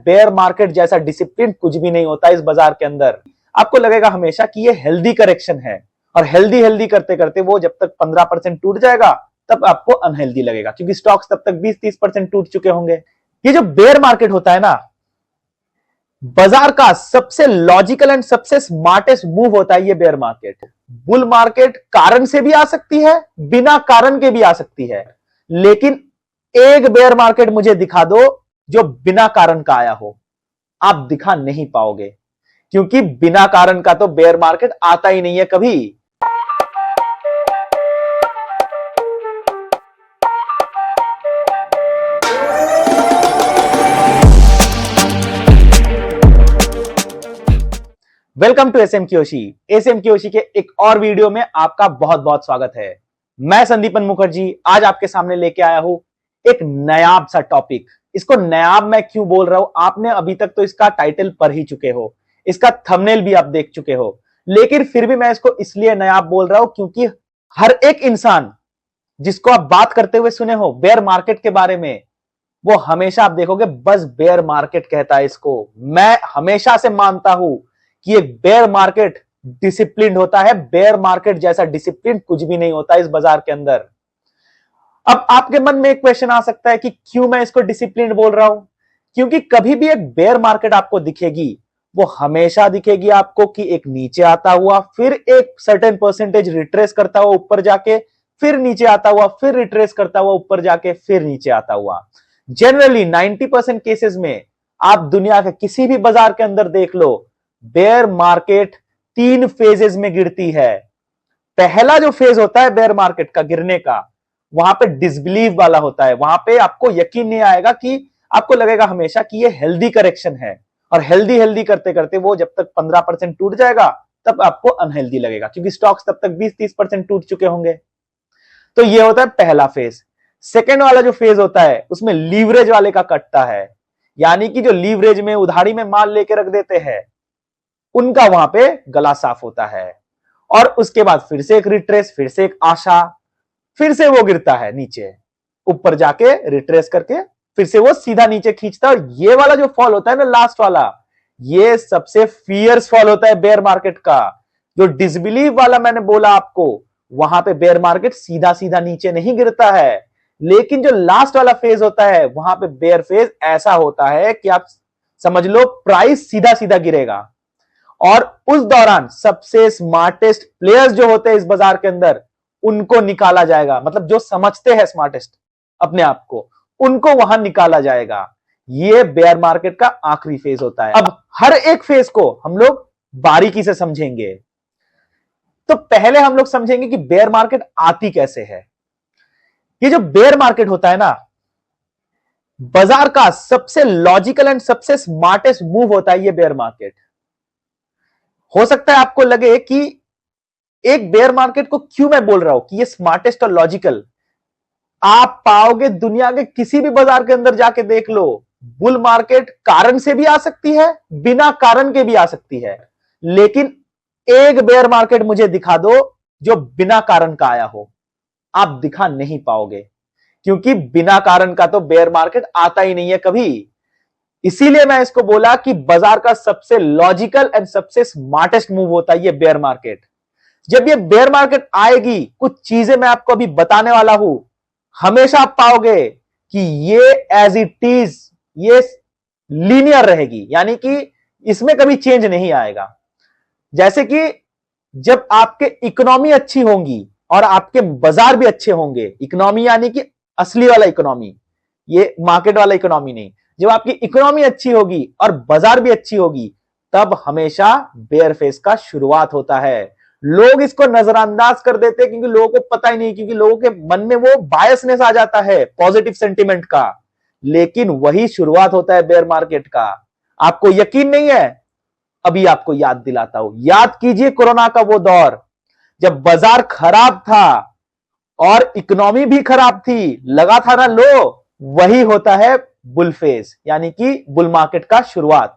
Bear market जैसा discipline कुछ भी नहीं होता इस बाजार के अंदर। आपको लगेगा हमेशा कि ये हेल्दी करेक्शन है, और हेल्दी हेल्दी करते करते वो जब तक 15% टूट जाएगा तब आपको अनहेल्दी लगेगा, क्योंकि स्टॉक्स तब तक 20-30% टूट चुके होंगे। ये जो बेयर मार्केट होता है ना, बाजार का सबसे लॉजिकल एंड सबसे स्मार्टेस्ट मूव होता है ये बेयर मार्केट। बुल मार्केट कारण से भी आ सकती है, बिना कारण के भी आ सकती है, लेकिन एक बेयर मार्केट मुझे दिखा दो जो बिना कारण का आया हो। आप दिखा नहीं पाओगे, क्योंकि बिना कारण का तो बेयर मार्केट आता ही नहीं है कभी। Welcome to SM Kiyoshi. SM Kiyoshi के एक और वीडियो में आपका बहुत बहुत स्वागत है। मैं संदीपन मुखर्जी आज आपके सामने लेके आया हूं एक नायाब सा टॉपिक। इसको नायाब मैं क्यों बोल रहा हूं, आपने अभी तक तो इसका टाइटल पढ़ ही चुके हो, इसका थंबनेल भी आप देख चुके हो, लेकिन फिर भी मैं इसको इसलिए नायाब बोल रहा हूं क्योंकि हर एक इंसान जिसको आप बात करते हुए सुने हो बेयर मार्केट के बारे में, वो हमेशा आप देखोगे बस बेयर मार्केट कहता है इसको। मैं हमेशा से मानता हूं कि एक बेयर मार्केट डिसिप्लिन होता है, बेयर मार्केट जैसा डिसिप्लिन कुछ भी नहीं होता इस बाजार के अंदर। अब आपके मन में एक क्वेश्चन आ सकता है कि क्यों मैं इसको डिसिप्लिन बोल रहा हूं, क्योंकि कभी भी एक बेयर मार्केट आपको दिखेगी, वो हमेशा दिखेगी आपको कि एक नीचे आता हुआ, फिर एक सर्टेन परसेंटेज रिट्रेस करता हुआ ऊपर जाके, फिर नीचे आता हुआ, फिर रिट्रेस करता हुआ ऊपर जाके, फिर नीचे आता हुआ। जनरली 90% केसेस में आप दुनिया के किसी भी बाजार के अंदर देख लो, बेयर मार्केट 3 फेजेस में गिरती है। पहला जो फेज होता है बेयर मार्केट का गिरने का, वहां पे डिसबिलीव वाला होता है। वहां पे आपको यकीन नहीं आएगा, कि आपको लगेगा हमेशा कि ये हेल्दी करेक्शन है, और हेल्दी हेल्दी करते करते वो जब तक 15% टूट जाएगा तब आपको अनहेल्दी लगेगा, क्योंकि स्टॉक्स तब तक 20-30% टूट चुके होंगे। तो ये होता है पहला फेज। सेकेंड वाला जो फेज होता है उसमें लीवरेज वाले का कटता है, यानी कि जो लीवरेज में उधारी में माल लेके रख देते हैं उनका वहां पे गला साफ होता है। और उसके बाद फिर से एक रिट्रेस, फिर से एक आशा, फिर से वो गिरता है नीचे, ऊपर जाके रिट्रेस करके फिर से वो सीधा नीचे खींचता है। और ये वाला जो फॉल होता है ना, लास्ट वाला, ये सबसे फियर्स फॉल होता है बेयर मार्केट का। जो डिसबिलीव वाला मैंने बोला आपको, वहां पे बेयर मार्केट सीधा सीधा नीचे नहीं गिरता है, लेकिन जो लास्ट वाला फेज होता है वहां पे बेयर फेज ऐसा होता है कि आप समझ लो प्राइस सीधा सीधा गिरेगा। और उस दौरान सबसे स्मार्टेस्ट प्लेयर्स जो होते हैं इस बाजार के अंदर, उनको निकाला जाएगा। मतलब जो समझते हैं स्मार्टेस्ट अपने आप को, उनको वहां निकाला जाएगा। ये बेयर मार्केट का आखिरी फेज होता है। अब हर एक फेज को हम लोग बारीकी से समझेंगे। तो पहले हम लोग समझेंगे कि बेयर मार्केट आती कैसे है। ये जो बेयर मार्केट होता है ना, बाजार का सबसे लॉजिकल एंड सबसे स्मार्टेस्ट मूव होता है ये बेयर मार्केट। हो सकता है आपको लगे कि एक बेयर मार्केट को क्यों मैं बोल रहा हूं कि ये स्मार्टेस्ट और लॉजिकल। आप पाओगे दुनिया के किसी भी बाजार के अंदर जाके देख लो, बुल मार्केट कारण से भी आ सकती है, बिना कारण के भी आ सकती है, लेकिन एक बेयर मार्केट मुझे दिखा दो जो बिना कारण का आया हो। आप दिखा नहीं पाओगे, क्योंकि बिना कारण का तो बेयर मार्केट आता ही नहीं है कभी। इसीलिए मैं इसको बोला कि बाजार का सबसे लॉजिकल एंड सबसे स्मार्टेस्ट मूव होता है ये बेयर मार्केट। जब ये बेयर मार्केट आएगी, कुछ चीजें मैं आपको अभी बताने वाला हूं, हमेशा आप पाओगे कि ये एज इट इज, ये लीनियर रहेगी, यानी कि इसमें कभी चेंज नहीं आएगा। जैसे कि जब आपके इकोनॉमी अच्छी होंगी और आपके बाजार भी अच्छे होंगे, इकोनॉमी यानी कि असली वाला इकोनॉमी, ये मार्केट वाला इकोनॉमी नहीं, जब आपकी इकोनॉमी अच्छी होगी और बाजार भी अच्छी होगी, तब हमेशा बेयर फेज का शुरुआत होता है। लोग इसको नजरअंदाज कर देते हैं क्योंकि लोगों को पता ही नहीं, क्योंकि लोगों के मन में वो बायसनेस आ जाता है पॉजिटिव सेंटिमेंट का, लेकिन वही शुरुआत होता है बेयर मार्केट का। आपको यकीन नहीं है, अभी आपको याद दिलाता हूं। याद कीजिए कोरोना का वो दौर, जब बाजार खराब था और इकोनॉमी भी खराब थी, लगा था ना लो, वही होता है बुल फेज, यानी कि बुल मार्केट का शुरुआत।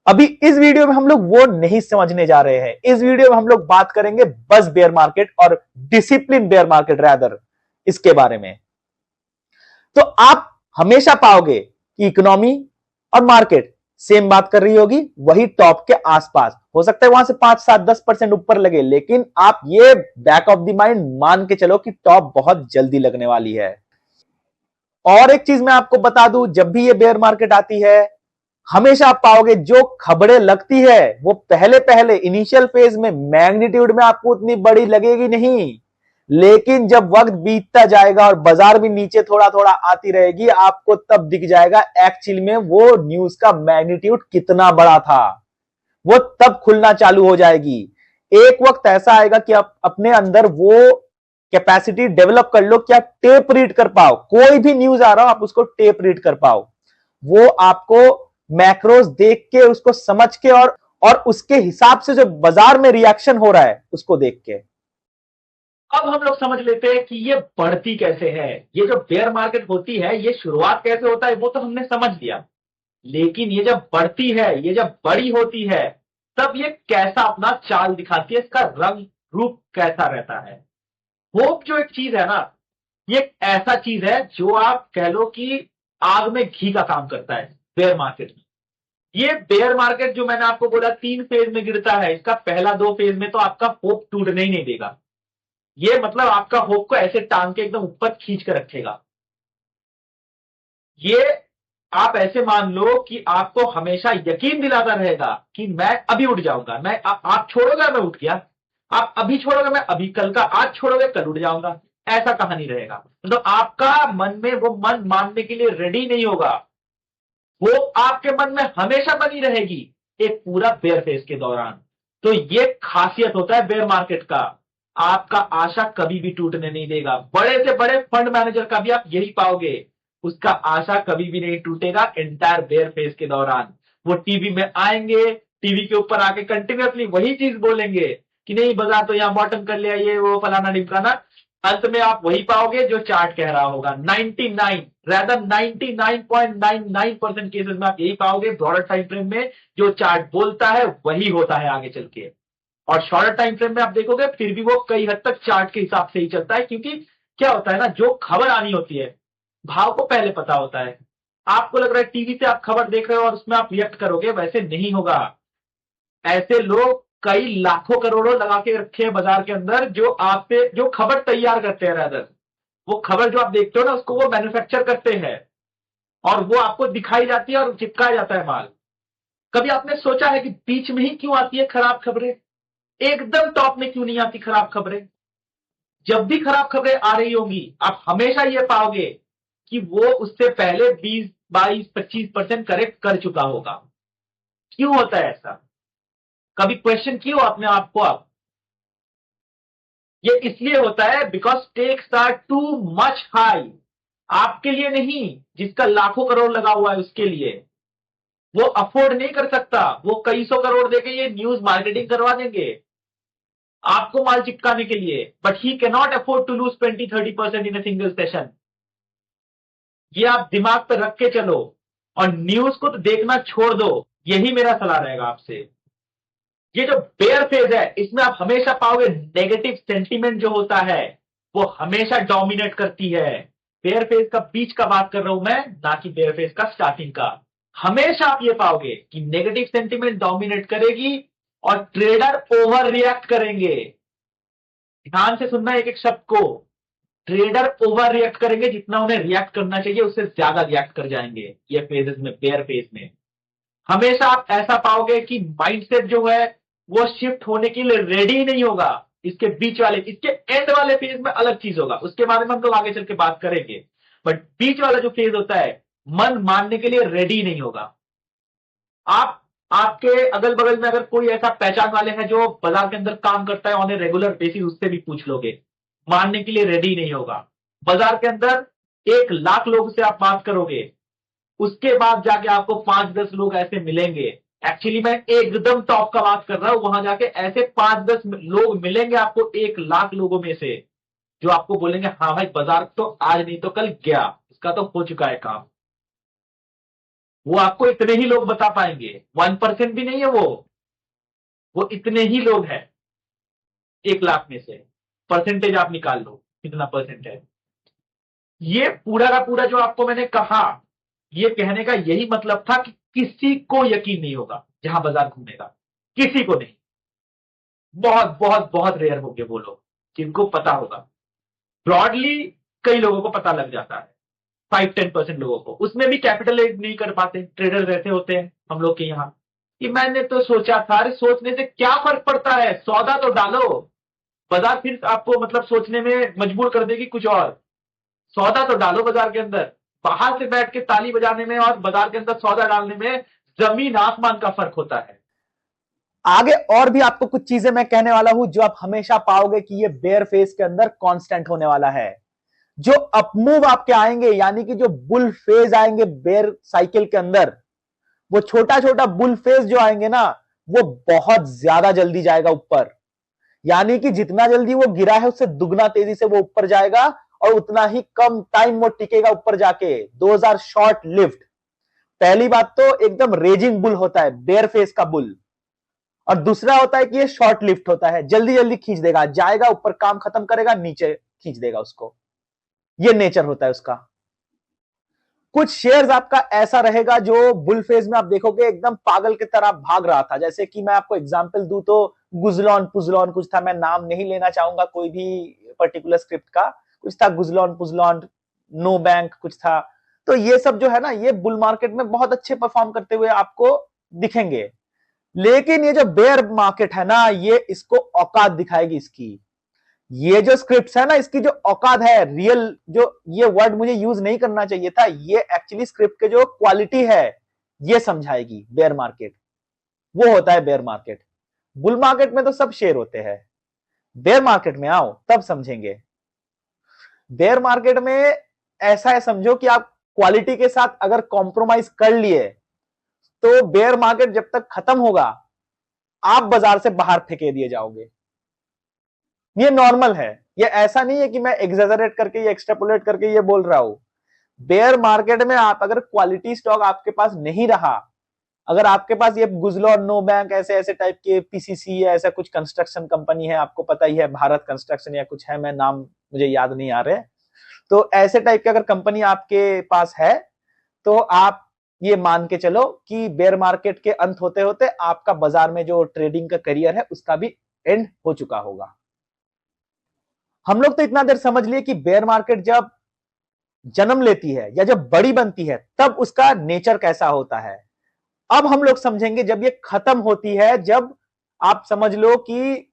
अभी इस वीडियो में हम लोग वो नहीं समझने जा रहे हैं। इस वीडियो में हम लोग बात करेंगे बस बेयर मार्केट और डिसिप्लिन बेयर मार्केट रैदर, इसके बारे में। तो आप हमेशा पाओगे कि इकोनॉमी और मार्केट सेम बात कर रही होगी, वही टॉप के आसपास हो सकता है, वहां से 5 7 10% ऊपर लगे, लेकिन आप ये बैक ऑफ द माइंड मान के चलो कि टॉप बहुत जल्दी लगने वाली है। और एक चीज मैं आपको बता दूं, जब भी ये बेयर मार्केट आती है, हमेशा आप पाओगे जो खबरें लगती है वो पहले पहले इनिशियल फेज में मैग्नीट्यूड में आपको उतनी बड़ी लगेगी नहीं, लेकिन जब वक्त बीतता जाएगा और बाजार भी नीचे थोड़ा थोड़ा आती रहेगी, आपको तब दिख जाएगा एक्चुअल में वो न्यूज का मैग्नीट्यूड कितना बड़ा था। वो तब खुलना चालू हो जाएगी। एक वक्त ऐसा आएगा कि आप अपने अंदर वो कैपेसिटी डेवलप कर लो कि आप टेप रीड कर पाओ, कोई भी न्यूज आ रहा हो आप उसको टेप रीड कर पाओ, वो आपको मैक्रोस देख के उसको समझ के और उसके हिसाब से जो बाजार में रिएक्शन हो रहा है उसको देख के। अब हम लोग समझ लेते हैं कि ये बढ़ती कैसे है। ये जो बेयर मार्केट होती है ये शुरुआत कैसे होता है वो तो हमने समझ लिया, लेकिन ये जब बढ़ती है, ये जब बड़ी होती है, तब ये कैसा अपना चाल दिखाती है, इसका रंग रूप कैसा रहता है। होप जो एक चीज है ना, ये एक ऐसा चीज है जो आप कह लो कि आग में घी का काम करता है बेयर मार्केट में। ये बेयर मार्केट जो मैंने आपको बोला 3 फेज में गिरता है, इसका पहला 2 फेज में तो आपका होप टूटने ही नहीं देगा। ये मतलब आपका होप को ऐसे टांग के एकदम ऊपर खींच कर रखेगा। ये आप ऐसे मान लो कि आपको हमेशा यकीन दिलाता रहेगा कि मैं अभी उठ जाऊंगा, आप छोड़ोगे मैं उठ गया, आप अभी छोड़ोगे मैं अभी, कल का आज छोड़ोगे कल उठ जाऊंगा, ऐसा कहानी रहेगा। मतलब आपका मन में वो मन मानने के लिए रेडी नहीं होगा। वो आपके मन में हमेशा बनी रहेगी एक पूरा बेयर फेस के दौरान। तो ये खासियत होता है बेयर मार्केट का, आपका आशा कभी भी टूटने नहीं देगा। बड़े से बड़े फंड मैनेजर का भी आप यही पाओगे, उसका आशा कभी भी नहीं टूटेगा एंटायर बेयर फेस के दौरान। वो टीवी में आएंगे, टीवी के ऊपर आके कंटिन्यूअसली वही चीज बोलेंगे कि नहीं बाजार तो यहां बॉटम कर लिया, ये वो फलाना ढिमकाना। अंत में आप वही पाओगे जो चार्ट कह रहा होगा। 99% केसेस में आप यही पाओगे ब्रॉडर टाइम फ्रेम में, जो चार्ट बोलता है वही होता है आगे चल के। और शॉर्टर टाइम फ्रेम में आप देखोगे फिर भी वो कई हद तक चार्ट के हिसाब से ही चलता है, क्योंकि क्या होता है ना, जो खबर आनी होती है भाव को पहले पता होता है। आपको लग रहा है टीवी से आप खबर देख रहे हो और उसमें आप रिएक्ट करोगे, वैसे नहीं होगा। ऐसे लोग कई लाखों करोड़ों लगा के रखे हैं बाजार के अंदर, जो आप पे जो खबर तैयार करते हैं, रादर वो खबर जो आप देखते हो ना उसको वो मैन्युफैक्चर करते हैं और वो आपको दिखाई जाती है और चिपकाया जाता है माल। कभी आपने सोचा है कि बीच में ही क्यों आती है खराब खबरें, एकदम टॉप में क्यों नहीं आती खराब खबरें? जब भी खराब खबरें आ रही होंगी आप हमेशा ये पाओगे कि वो उससे पहले 20 22 25% करेक्ट कर चुका होगा। क्यों होता है ऐसा? कभी क्वेश्चन किया अपने आप को आप? ये इसलिए होता है because stakes are too much high. आपके लिए नहीं, जिसका लाखों करोड़ लगा हुआ है उसके लिए। वो अफोर्ड नहीं कर सकता, वो कई सौ करोड़ देके ये न्यूज मार्केटिंग करवा देंगे आपको माल चिपकाने के लिए, but he can not afford to lose 20 30% in a single session. ये आप दिमाग पर रख के चलो और न्यूज को तो देखना छोड़ दो, यही मेरा सलाह रहेगा आपसे। ये जो बेयर फेज है इसमें आप हमेशा पाओगे नेगेटिव सेंटीमेंट जो होता है वो हमेशा डोमिनेट करती है। बेयर फेज का बीच का बात कर रहा हूं मैं, ना कि बेयर फेज का स्टार्टिंग का। हमेशा आप ये पाओगे कि नेगेटिव सेंटीमेंट डोमिनेट करेगी और ट्रेडर ओवर रिएक्ट करेंगे। ध्यान से सुनना एक एक शब्द को, ट्रेडर ओवर रिएक्ट करेंगे, जितना उन्हें रिएक्ट करना चाहिए उससे ज्यादा रिएक्ट कर जाएंगे ये फेजेस में, बेयर फेज में। हमेशा आप ऐसा पाओगे कि माइंडसेट जो है वो शिफ्ट होने के लिए रेडी नहीं होगा। इसके बीच वाले, इसके एंड वाले फेज में अलग चीज होगा, उसके बारे में हम लोग आगे चल के बात करेंगे। बट बीच वाला जो फेज होता है मन मानने के लिए रेडी नहीं होगा। आप आपके अगल बगल में अगर कोई ऐसा पहचान वाले हैं जो बाजार के अंदर काम करता है ऑन ए रेगुलर बेसिस, उससे भी पूछ लोगे, मानने के लिए रेडी नहीं होगा। बाजार के अंदर 1 लाख लोग से आप बात करोगे, उसके बाद जाके आपको 5 10 लोग ऐसे मिलेंगे। एक्चुअली मैं एकदम टॉप का बात कर रहा हूं, वहां जाके ऐसे 5 10 लोग मिलेंगे आपको 1 लाख लोगों में से, जो आपको बोलेंगे हाँ भाई बाजार तो आज नहीं तो कल गया, इसका तो हो चुका है काम। वो आपको इतने ही लोग बता पाएंगे, 1% भी नहीं है वो इतने ही लोग हैं 1 लाख में से। परसेंटेज आप निकाल लो कितना परसेंट है। ये पूरा का पूरा जो आपको मैंने कहा, ये कहने का यही मतलब था कि किसी को यकीन नहीं होगा जहां बाजार घूमेगा, किसी को नहीं। बहुत बहुत बहुत रेयर होंगे वो लोग जिनको पता होगा। ब्रॉडली कई लोगों को पता लग जाता है, 5-10% लोगों को, उसमें भी कैपिटल नहीं कर पाते। ट्रेडर ऐसे होते हैं हम लोग के यहाँ कि मैंने तो सोचा था, अरे सोचने से क्या फर्क पड़ता है, सौदा तो डालो। बाजार फिर आपको मतलब सोचने में मजबूर कर देगी कुछ और। सौदा तो डालो बाजार के अंदर। बाहर से बैठ के ताली बजाने में और बाजार के अंदर सौदा डालने में जमीन आसमान का फर्क होता है। आगे और भी आपको कुछ चीजें मैं कहने वाला हूं जो आप हमेशा पाओगे कि ये बेयर फेज के अंदर कांस्टेंट होने वाला है। जो अपमूव आपके आएंगे, यानी कि जो बुल फेज आएंगे बेयर साइकिल के अंदर, वो छोटा छोटा बुल फेज जो आएंगे ना, वो बहुत ज्यादा जल्दी जाएगा ऊपर। यानी कि जितना जल्दी वो गिरा है उससे दुगना तेजी से वो ऊपर जाएगा और उतना ही कम टाइम वो टिकेगा ऊपर जाके। Those are short lift. पहली बात तो एकदम रेजिंग बुल होता है बेयर फेस का बुल, और दूसरा होता है कि ये शॉर्ट लिफ्ट होता है, जल्दी जल्दी खींच देगा, जाएगा ऊपर, काम खत्म करेगा, नीचे खींच देगा उसको। ये नेचर होता है उसका। कुछ शेयर्स आपका ऐसा रहेगा जो बुल फेज में आप देखोगे एकदम पागल की तरह भाग रहा था। जैसे कि मैं आपको एग्जांपल दूं तो गुजलॉन पुजलॉन कुछ था, मैं नाम नहीं लेना चाहूंगा कोई भी पर्टिकुलर स्क्रिप्ट का, कुछ था गुजलॉन पुजलॉन, नो बैंक कुछ था। तो ये सब जो है ना, ये बुल मार्केट में बहुत अच्छे परफॉर्म करते हुए आपको दिखेंगे। लेकिन ये जो बेयर मार्केट है ना, ये इसको औकात दिखाएगी इसकी। ये जो स्क्रिप्ट्स है ना, इसकी जो औकात है, रियल, जो ये वर्ड मुझे यूज नहीं करना चाहिए था, ये एक्चुअली स्क्रिप्ट के जो क्वालिटी है ये समझाएगी बेयर मार्केट। वो होता है बेयर मार्केट। बुल मार्केट में तो सब शेयर होते हैं, बेयर मार्केट में आओ तब समझेंगे। बेयर मार्केट में ऐसा है, समझो कि आप क्वालिटी के साथ अगर कॉम्प्रोमाइज कर लिए तो बेयर मार्केट जब तक खत्म होगा आप बाजार से बाहर फेंके दिए जाओगे। ये नॉर्मल है, ये ऐसा नहीं है कि मैं एग्जेजरेट करके ये एक्सट्रापोलेट करके ये बोल रहा हूं। बेयर मार्केट में आप अगर क्वालिटी स्टॉक आपके पास नहीं रहा, अगर आपके पास ये गुजलॉन, नो बैंक, ऐसे ऐसे टाइप के पीसीसी या ऐसा कुछ कंस्ट्रक्शन कंपनी है, आपको पता ही है, भारत कंस्ट्रक्शन या कुछ है, मैं नाम मुझे याद नहीं आ रहे, तो ऐसे टाइप की अगर कंपनी आपके पास है तो आप ये मान के चलो कि बेयर मार्केट के अंत होते होते आपका बाजार में जो ट्रेडिंग का करियर है उसका भी एंड हो चुका होगा। हम लोग तो इतना देर समझ लिए कि बेयर मार्केट जब जन्म लेती है या जब बड़ी बनती है तब उसका नेचर कैसा होता है। अब हम लोग समझेंगे जब ये खत्म होती है, जब आप समझ लो कि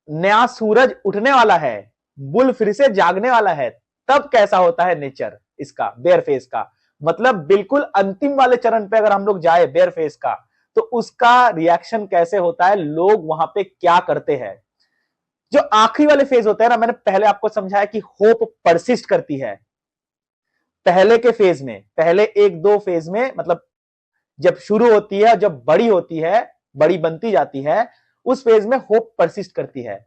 नया सूरज उठने वाला है, बुल फिर से जागने वाला है, तब कैसा होता है नेचर इसका, बेयर फेस का। मतलब बिल्कुल अंतिम वाले चरण पे अगर हम लोग जाए बेयर फेस का, तो उसका रिएक्शन कैसे होता है, लोग वहां पे क्या करते हैं। जो आखिरी वाले फेज होते हैं ना, मैंने पहले आपको समझाया कि होप परसिस्ट करती है। पहले के फेज में, पहले 1-2 फेज में, मतलब जब शुरू होती है, जब बड़ी होती है, बड़ी बनती जाती है, उस फेज में होप परसिस्ट करती है।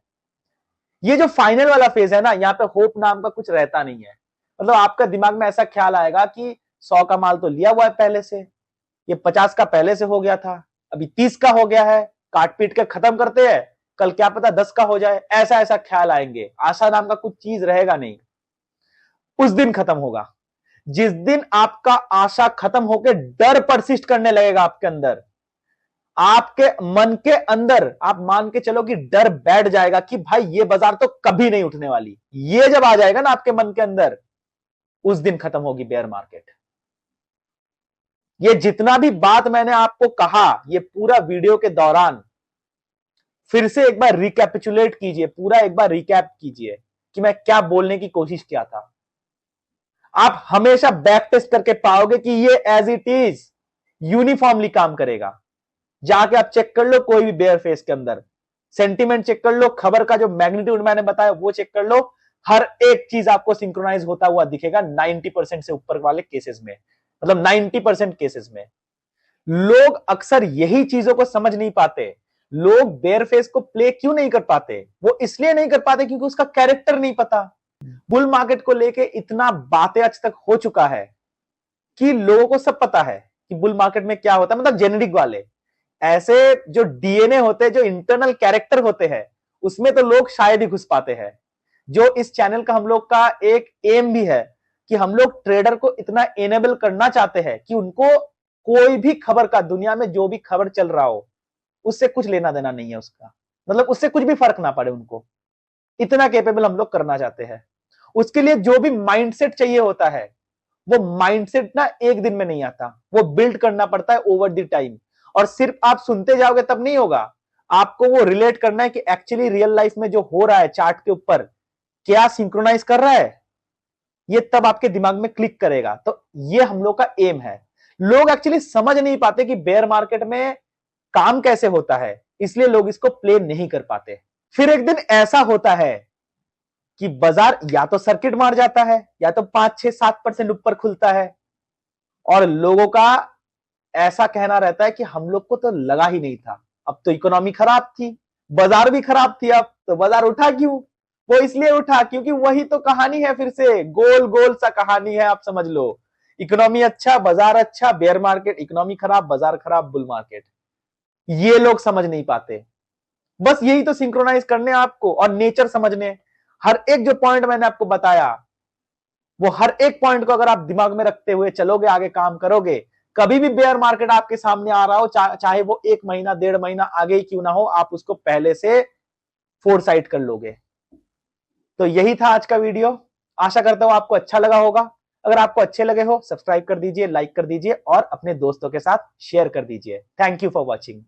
ये जो फाइनल वाला फेज है ना, यहां पे होप नाम का कुछ रहता नहीं है। मतलब आपका दिमाग में ऐसा ख्याल आएगा कि 100 का माल तो लिया हुआ है पहले से, ये 50 का पहले से हो गया था, अभी 30 का हो गया है, काट पीट के खत्म करते हैं, कल क्या पता 10 का हो जाए, ऐसा ऐसा ख्याल आएंगे। आशा नाम का कुछ चीज रहेगा नहीं। उस दिन खत्म होगा जिस दिन आपका आशा खत्म होकर डर परसिस्ट करने लगेगा आपके अंदर, आपके मन के अंदर। आप मान के चलो कि डर बैठ जाएगा कि भाई ये बाजार तो कभी नहीं उठने वाली। ये जब आ जाएगा ना आपके मन के अंदर, उस दिन खत्म होगी बेयर मार्केट। ये जितना भी बात मैंने आपको कहा ये पूरा वीडियो के दौरान, फिर से एक बार रिकैपिचुलेट कीजिए, पूरा एक बार रिकैप कीजिए कि मैं क्या बोलने की कोशिश किया था। आप हमेशा बैक टेस्ट करके पाओगे कि ये एज इट इज यूनिफॉर्मली काम करेगा। जाके आप चेक कर लो कोई भी बेयर फेस के अंदर, सेंटीमेंट चेक कर लो, खबर का जो मैग्नीट्यूड मैंने बताया वो चेक कर लो, हर एक चीज आपको सिंक्रोनाइज होता हुआ दिखेगा 90% से ऊपर वाले केसेस में। मतलब 90% केसेस में लोग अक्सर यही चीजों को समझ नहीं पाते। लोग बेयर फेस को प्ले क्यों नहीं कर पाते? वो इसलिए नहीं कर पाते क्योंकि उसका कैरेक्टर नहीं पता। बुल मार्केट को लेके इतना बातें आज तक हो चुका है कि लोगों को सब पता है कि बुल मार्केट में क्या होता है। मतलब जेनेरिक वाले ऐसे जो डीएनए होते हैं, जो इंटरनल कैरेक्टर होते हैं, उसमें तो लोग शायद ही घुस पाते हैं। जो इस चैनल का हम लोग का एक एम भी है कि हम लोग ट्रेडर को इतना एनेबल करना चाहते हैं कि उनको कोई भी खबर का, दुनिया में जो भी खबर चल रहा हो उससे कुछ लेना देना नहीं है उसका, मतलब उससे कुछ भी फर्क ना पड़े उनको। इतना कैपेबल हम लोग करना चाहते हैं। उसके लिए जो भी माइंडसेट चाहिए होता है, वो माइंडसेट ना एक दिन में नहीं आता, वो बिल्ड करना पड़ता है ओवर द टाइम। और सिर्फ आप सुनते जाओगे तब नहीं होगा, आपको वो रिलेट करना है कि एक्चुअली रियल लाइफ में जो हो रहा है चार्ट के ऊपर क्या सिंक्रोनाइज कर रहा है, ये तब आपके दिमाग में क्लिक करेगा। तो ये हम लोग का एम है। लोग एक्चुअली समझ नहीं पाते कि बेयर मार्केट में काम कैसे होता है, इसलिए लोग इसको प्ले नहीं कर पाते। फिर एक दिन ऐसा होता है कि बाजार या तो सर्किट मार जाता है, या तो 5-6-7% ऊपर खुलता है, और लोगों का ऐसा कहना रहता है कि हम लोग को तो लगा ही नहीं था, अब तो इकोनॉमी खराब थी, बाजार भी खराब थी, अब तो बाजार उठा क्यों? वो इसलिए उठा क्योंकि वही तो कहानी है, फिर से गोल गोल सा कहानी है, आप समझ लो। इकोनॉमी अच्छा, बाजार अच्छा, बेयर मार्केट, इकोनॉमी खराब, बाजार खराब, बुल मार्केट। ये लोग समझ नहीं पाते। बस यही तो सिंक्रोनाइज करने आपको और नेचर समझने। हर एक जो पॉइंट मैंने आपको बताया, वो हर एक पॉइंट को अगर आप दिमाग में रखते हुए चलोगे, आगे काम करोगे, कभी भी बेयर मार्केट आपके सामने आ रहा हो, चाहे वो 1 महीना 1.5 महीना आगे ही क्यों ना हो, आप उसको पहले से फोरसाइट कर लोगे। तो यही था आज का वीडियो। आशा करता हूं आपको अच्छा लगा होगा। अगर आपको अच्छे लगे हो, सब्सक्राइब कर दीजिए, लाइक कर दीजिए और अपने दोस्तों के साथ शेयर कर दीजिए। Thank you for watching.